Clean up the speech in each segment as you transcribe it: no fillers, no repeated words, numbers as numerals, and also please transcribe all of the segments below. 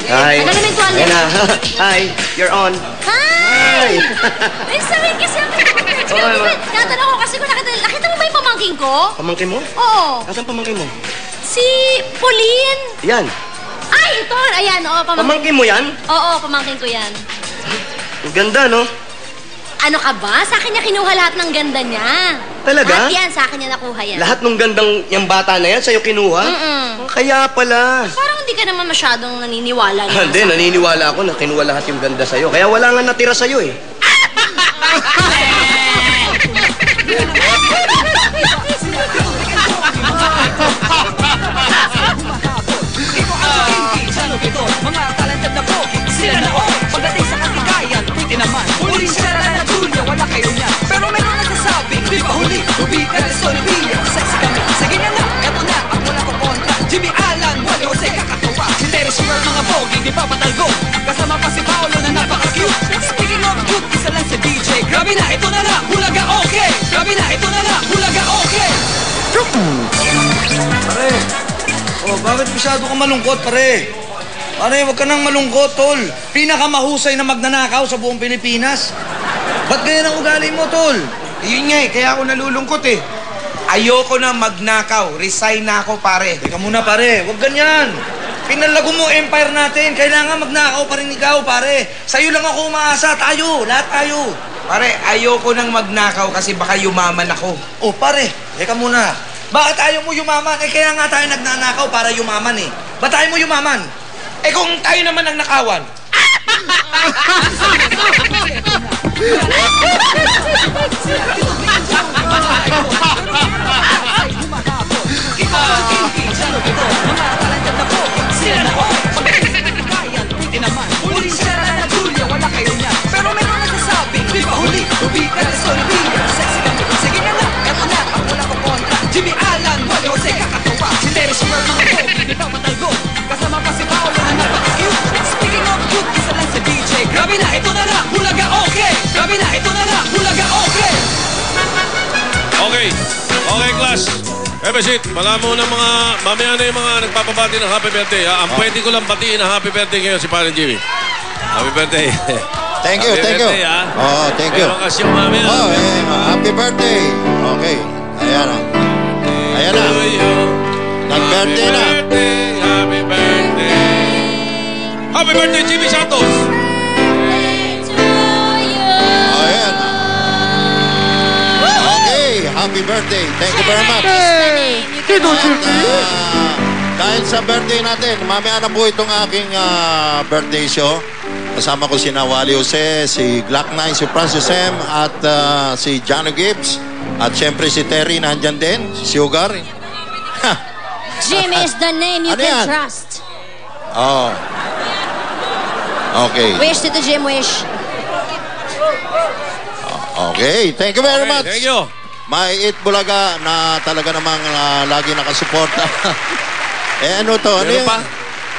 Hi. Ano naman yung tuwalya? Ayan na. Hi, you're on. Hi! Ay, sabihin kasi ako. Tinatanong ko kasi kung nakita mo ba yung pamangking ko? Pamangkin mo? Oo. Nasaan pamangkin mo? Si Pauline. Yan. Ay, ito. Ayan, oo. Pamangkin mo yan? Oo, pamangkin ko yan. Ang ganda, no? Ano ka ba? Sa akin niya kinuha lahat ng ganda niya. Talaga? Lahat yan, sa akin niya nakuha yan. Lahat ng gandang yung bata na yan, sa'yo kinuha? Kaya pala. Parang hindi ka naman masyadong naniniwala niya. Hindi, naniniwala ako na kinuha lahat yung ganda sa'yo. Kaya wala nga natira sa'yo eh. Mga talented na pogi, sila na all. Pagdating sa katigayan, puti naman. Huli sila na Julia, wala kayo niya. Pero meron nagsasabing, di ba huli? Ruby, Carlos, Olivia, sexy kami. Sige na nga, eto na, at wala ko kontra. Jimmy Alan, Wally Jose, kakatawa. Si Terry Schumer, mga pogi, di pa patalgo. Kasama pa si Paolo na napaka-cute. Speaking of cute, isa lang si DJ. Grabe na, ito na lang, hulaga okay. Grabe na, ito na lang, hulaga okay. Pare, bakit masyado ka malungkot, pare? Pare, huwag ka nang malungkot, tol. Pinakamahusay na magnanakaw sa buong Pilipinas. Ba't ganyan ang ugali mo, tol? Yun nga eh, kaya ako nalulungkot eh. Ayoko na magnakaw. Resign na ako, pare. Teka muna, pare. Huwag ganyan. Pinalago mo empire natin. Kailangan magnakaw pa rin ikaw, pare. Sa'yo lang ako umaasa. Tayo. Lahat tayo. Pare, ayoko nang magnakaw kasi baka yumaman ako. Oh, pare. Teka muna. Bakit ayaw mo yumaman? Eh, kaya nga tayo nagnanakaw para yumaman eh. Ba't ayaw mo yumaman? Eh kung tayo naman ang nakawan. Pero meron nagsasabing, di ba huli? Ruby, Carlos, Olivia, sexy kami. Sige na nga, eto na, ang wala ko kontra. Jimmy Alan, Wally Jose, kakatawa. Si Terry Schumer, mga pogi, di pa patalgo. Kasama pa si Paolo na napaka-cute. Speaking of cute, isa lang si DJ. Grabe na, ito na lang, hulaga okay. Grabe na, ito na lang, hulaga okay. Okay. Okay, class. Bebesit, wala mo na mga, mamaya na yung mga nagpapabati ng happy birthday. Ang pwede ko lang batiin ng happy birthday ngayon si Parang Jimmy. Happy birthday. Thank you, thank you. Oh, thank you. Meron kasi yung mamaya. Oh, happy birthday. Okay. Ayan na. Ayan na. Nag-birthday na. Happy birthday. Happy birthday, Jimmy Santos. Ayan. Okay, happy birthday. Thank you very much. Dahil sa birthday natin, mamaya na po itong aking birthday show. Kasama ko si Wally Jose, si Glock 9, si Francis M, at si Jano Gibbs. At syempre si Terry nandyan din, si Sugar. Jim is the name you Ano can yan? trust. Oh. Okay. Wish to the Jim wish. Okay, thank you very much. Thank you. May Eat Bulaga na talaga namang lagi nakasuporta. Ano to? Ano Meron yan? pa?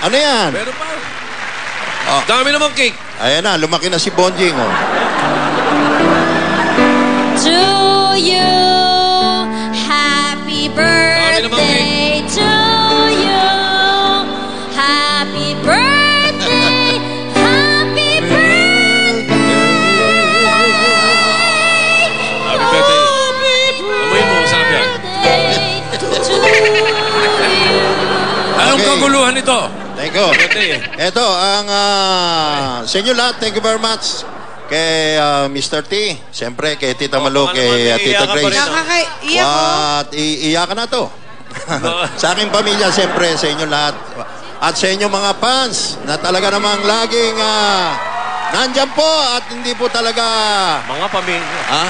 Ano yan? Meron pa. Oh. Dami naman cake. Ayan na, lumaki na si Bonjing. Oh. To you, happy birthday to you. Happy birthday, happy birthday. Happy birthday. Amoy mo, sabi yan. To you. Anong kaguluhan ito? Thank you. Birthday. Ito, ang sa inyo lahat, thank you very much. Kay Mr. T, siyempre kay Tita Malu, kay Tita Grace. Nakakaiyak ko. At iiyakan na to. Sa aking pamilya, siyempre, sa inyo lahat. At sa inyo mga fans, na talaga namang laging nandyan po at hindi po talaga... Mga pamilya. Ha?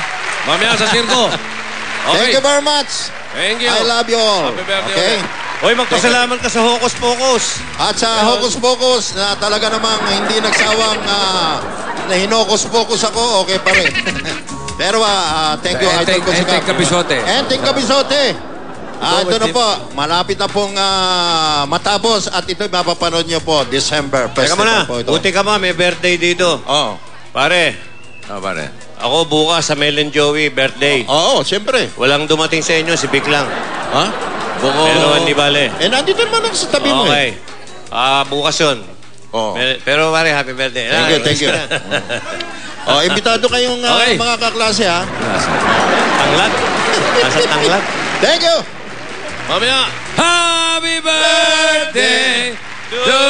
Mamaya sa sirko. Okay. Thank you very much. Thank you. I love you all. Happy birthday. Okay? Hoy, magpasalamat ka sa Hocus Pocus. At sa Hocus Pocus, na talaga namang hindi nagsawang na hinocus-pocus ako, okay pa rin. Pero thank you, Idol ko si Enteng Kapisote. Enteng Kapisote. Ito na po, malapit na pong matapos at ito mapapanood nyo po, December. Teka muna, buti ka ma, may birthday dito. Oo. Pare, Pare. ako bukas sa Mel and Joey birthday. Oo, siyempre. Walang dumating sa inyo, si Vic lang. Ha? Pero hindi bale. Nandito naman ako sa tabi mo Okay. Bukas yun. Oh. Pero pare, happy birthday. Thank you. Oh, imbitado kayong Okay. mga kaklase, ha? Tanglat. Nasa tanglat. Thank you! Mamaya, happy birthday to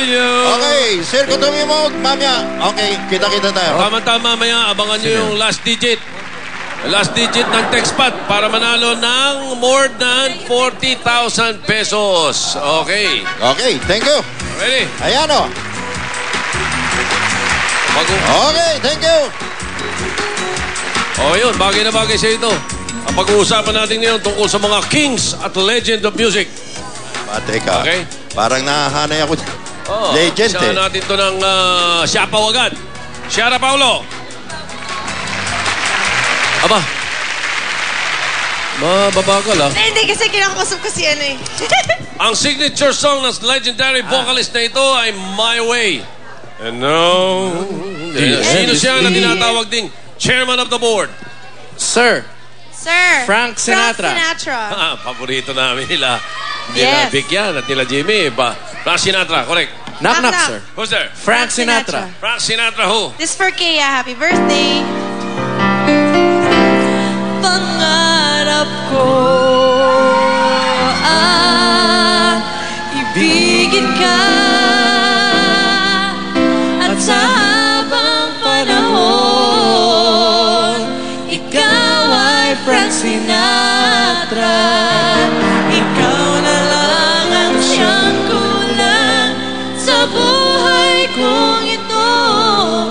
you. Okay, Sir Kutumi mo, mamaya. Okay, kita-kita tayo. Tama-tama, mamaya, abangan nyo yung last digit. Last digit ng TextPad para manalo ng more than 40,000 pesos. Okay. Okay, thank you. Ready? Ayan, o. Okay, thank you. Oh, yun. Bagay na bagay sa ito. Ang pag-uusapan natin ngayon tungkol sa mga kings at legend of music. Teka, Okay. parang nahanay ako. Oh, Legend, isa natin ito ng Siapaw agad. Siara Paulo. Aba. Mababagal, ah. Hindi, kasi kinakausap ko si ano eh. Ang signature song ng legendary vocalist na ito ay My Way. And now... Sino siya na tinatawag ding chairman of the board? Sir, Sir. Frank Sinatra. Paborito namin nila. Yes. Nila Bigyan at nila Jimmy. Frank Sinatra, correct. Knock, knock, Knock, sir. Who's there? Frank Sinatra. Frank Sinatra who? This for Kea. Happy birthday. Pangarap ko ibigin ka at sa habang panahon ikaw ay Frank Sinatra. Ikaw na lang ang siyang kulang sa buhay kong ito.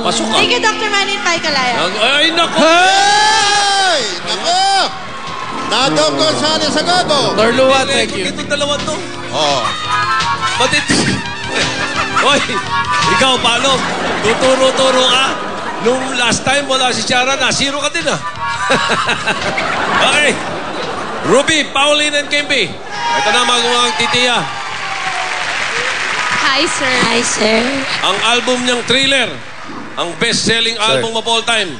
Pasok ka. Thank you, Dr. Manny Pai Kalaya. Ay, naku! Hey! Nako! Nadong ko sana sa gago. Dr. Lua, thank you. Itong dalawa to. Oh. Ba't ito? Hoy, ikaw, paano? Tuturo-turo ka? Nung last time, wala si Ciara na. Zero ka din, ah. Okay. Ruby, Pauline, and Kimby. Ito na mga titiya. Hi, sir. Hi, sir. Ang album niyang Thriller, ang best-selling album of all time.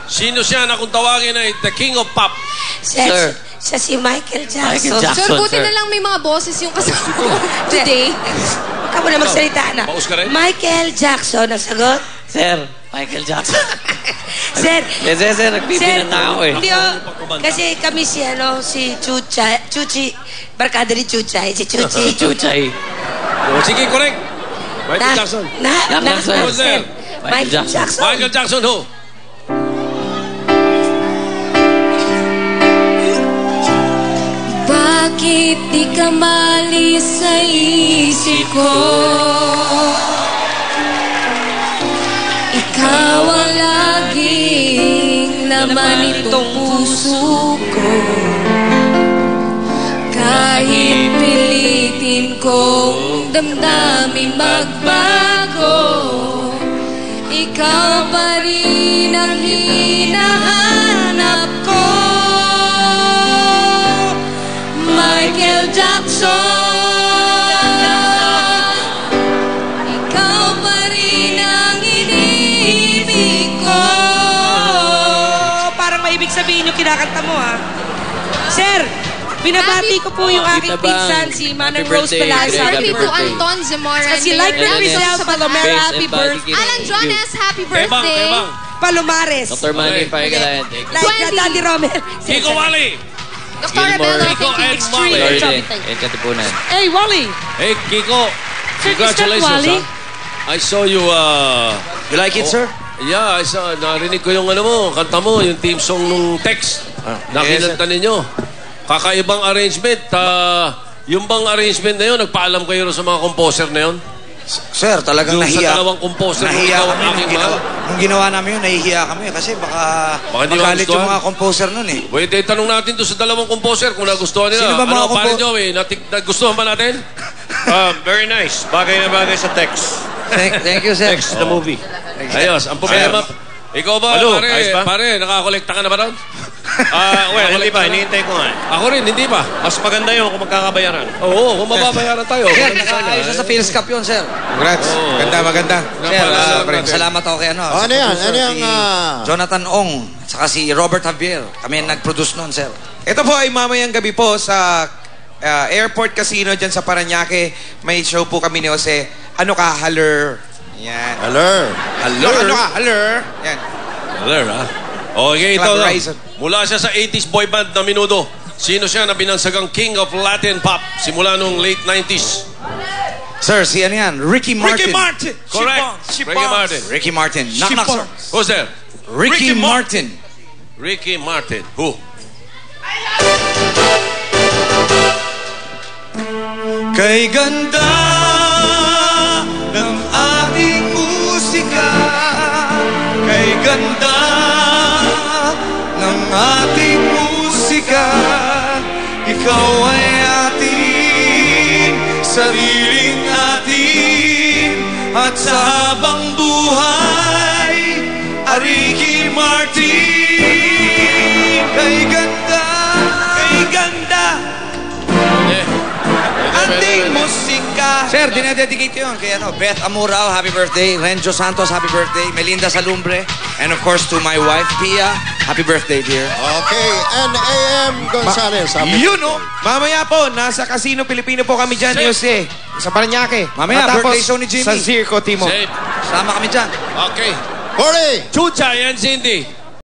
Sino siya na kung tawagin ay The King of Pop? Sir, siya si Michael Jackson. Sir, buti na lang may mga boses yung kasama ko today. Huwag ka mo na magsalita na. Paus ka rin? Michael Jackson, ang sagot? Sir, Michael Jackson. Sir, Sir, nagpipinat na ako eh. Hindi kasi kami si Chuchi, barkada ni Chuchay, si Chuchi. Chuchay. Sige, correct. Michael Jackson. Jackson. Sir, Michael Jackson. Michael Jackson who? Bakit di ka malis sa isip ko? Ikaw ang laging laman itong puso ko. Kahit pilitin kong damdamin magbago, ikaw pa rin ang hinahanap ko. Michael Jackson, ikaw pa rin ang iniibig ko. Parang maibig sabihin yung kinakanta mo, ha? Sir, binabati ko po yung aking pinsan, si Manang Rose Palaza. Happy to Anton Zamora. Si Liker Rizal Palomera, happy birthday. Alan Jonas, happy birthday. Palomares. Dr. Manny Pai Kalaya, thank you. Like Daddy Romel. Kiko Wally. Dr. Rebello, Kiko thank you. and Wally. Lorde, and Katipunan. Hey, Wally. Hey, Kiko. Sir, is that Congratulations, Wally? I saw you, You like it, sir? Yeah, I saw, narinig ko yung ano mo, kanta mo, yung theme song nung text. Nakinanta ninyo. Kakaibang arrangement. Yung bang arrangement na yun, nagpaalam kayo sa mga composer na yun? Sir, talagang Yung nahiya. sa dalawang composer na Nahiya ikaw kami ang aking mahal. nung ginawa namin yun, nahihiya kami kasi baka Baka di magalit magustuhan. yung mga composer nun eh. Wait, tanong natin doon sa dalawang composer kung nagustuhan nila. Sino ba mga Ano, pare Joey, nagustuhan ba natin? Very nice. Bagay na bagay sa text. Thank you, sir. Text the movie. Ayos, ang problema. Ikaw ba, Ano, ayos ba? pare, nakakolekta ka na ba doon? Well, hindi pa. Hinihintay ko nga. Ako rin, hindi pa. Mas maganda yun kung magkakabayaran. Oo, kung mababayaran tayo. Sir, nakaayos na sa Phil's Cup yun, sir. Congrats. Maganda. Sir, salamat ako kay ano. Ano yan? Sir, Ano yung... si Jonathan Ong, saka si Robert Javier. Kami ang nag-produce nun, sir. Ito po ay mamayang gabi po sa Airport Casino dyan sa Parañaque. May show po kami ni Jose. Ano ka, haler? Yan. Haler. Ano ka, haler? Yan. Haler, ha? Okay, ito Club lang. Horizon. Mula siya sa 80s boy band na Menudo. Sino siya na binansagang King of Latin Pop simula nung late 90s? Sir, si ano yan? Ricky Martin. Ricky Martin. Correct. She Ricky bongs. Martin. Ricky Martin. Knock, knock, sir. Who's there? Ricky Martin. Ricky Martin. Who? Kay ganda ng ating musika, kay ganda ng ating musika, ikaw ay ating, sariling atin, at sa habang buhay, Ricky Martin. Kay ganda, ating musika. Sir, dinededicate ko yun kay Beth Amurao, happy birthday. Renjo Santos, happy birthday. Melinda Salumbre. And of course to my wife, Pia, happy birthday, dear. Okay, and AM Gonzales. Mamaya po, nasa Casino Pilipino po kami dyan, Jose. Sa Parañaque. Mamaya, Matapos, birthday show ni Jimmy. sa Circo Timo. Safe. Sama kami dyan. Okay. Corey! Chucha and Cindy.